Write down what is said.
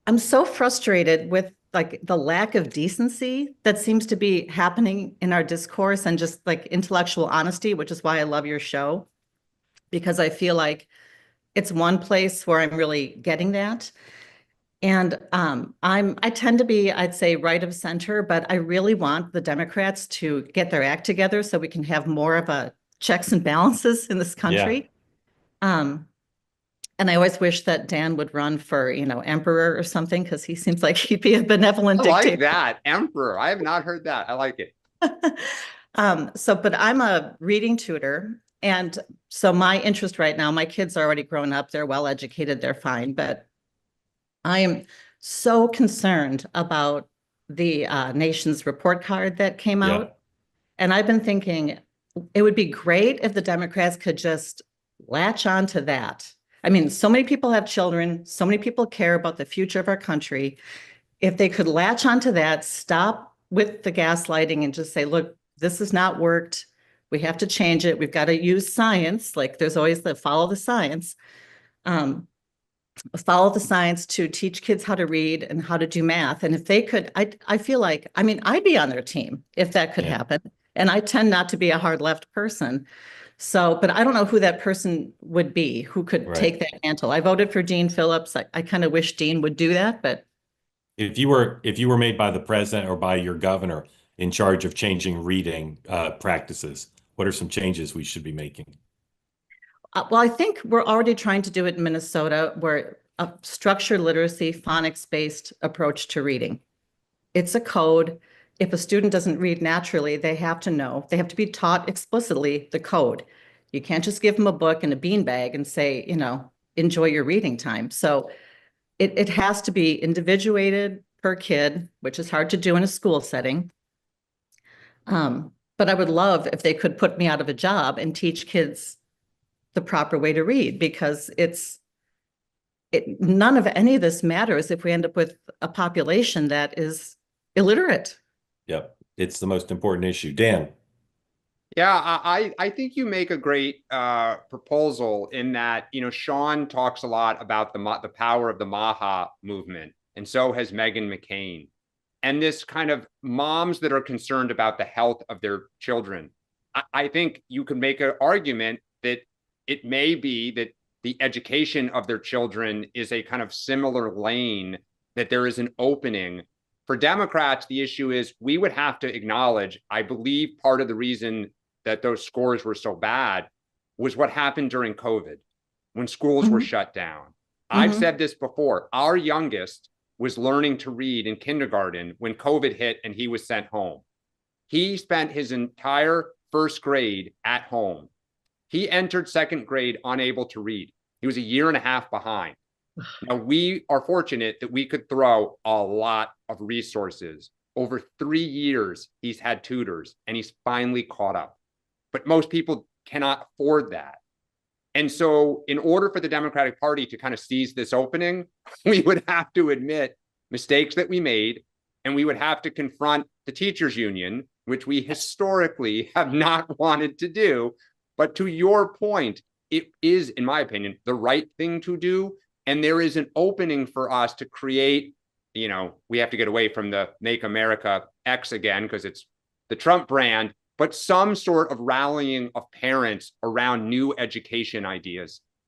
I'm so frustrated with like the lack of decency that seems to be happening in our discourse and just like intellectual honesty, which is why I love your show, because I feel like it's one place where I'm really getting that. And I tend to be, I'd say, right of center, but I really want the Democrats to get their act together so we can have more of a checks and balances in this Yeah. country. Um, and I always wish that Dan would run for, emperor or something, because he seems like he'd be a benevolent I like dictator. that. Emperor. I have not heard that. I like it. But I'm a reading tutor. And so my interest right now, my kids are already grown up, they're well educated, they're fine. But I am so concerned about the nation's report card that came Yeah. out. And I've been thinking it would be great if the Democrats could just latch on to that. I mean, so many people have children, so many people care about the future of our country. If they could latch onto that, stop with the gaslighting and just say, look, this has not worked. We have to change it. We've got to use science. Like there's always the follow the science. Um, Follow the science to teach kids how to read and how to do math. And if they could, I feel like, I mean, I'd be on their team if that could Yeah. happen. And I tend not to be a hard left person. So, but I don't know who that person would be who could Right. take that mantle. I voted for Dean Phillips. I kind of wish Dean would do that, but If you were made by the president or by your governor in charge of changing reading practices, what are some changes we should be making? well, I think we're already trying to do it in Minnesota, where a structured literacy, phonics-based approach to reading. It's a code. If a student doesn't read naturally, they have to know. They have to be taught explicitly the code. You can't just give them a book and a beanbag and say, enjoy your reading time. So it has to be individuated per kid, which is hard to do in a school setting. But I would love if they could put me out of a job and teach kids the proper way to read, because none of any of this matters if we end up with a population that is illiterate. Yep. It's the most important issue. Dan. Yeah, I think you make a great proposal in that, Sean talks a lot about the power of the MAHA movement, and so has Meghan McCain. And this kind of moms that are concerned about the health of their children. I think you can make an argument that it may be that the education of their children is a kind of similar lane, that there is an opening. For Democrats, the issue is we would have to acknowledge, I believe part of the reason that those scores were so bad was what happened during COVID when schools were Mhm. shut down. I've Mhm. said this before. Our youngest was learning to read in kindergarten when COVID hit and he was sent home. He spent his entire first grade at home. He entered second grade unable to read. He was a year and a half behind. Now, we are fortunate that we could throw a lot of resources. Over 3 years, he's had tutors and he's finally caught up. But most people cannot afford that. And so, in order for the Democratic Party to kind of seize this opening, we would have to admit mistakes that we made, and we would have to confront the teachers union, which we historically have not wanted to do. But to your point, it is, in my opinion, the right thing to do. And there is an opening for us to create, we have to get away from the Make America X again because it's the Trump brand, but some sort of rallying of parents around new education ideas.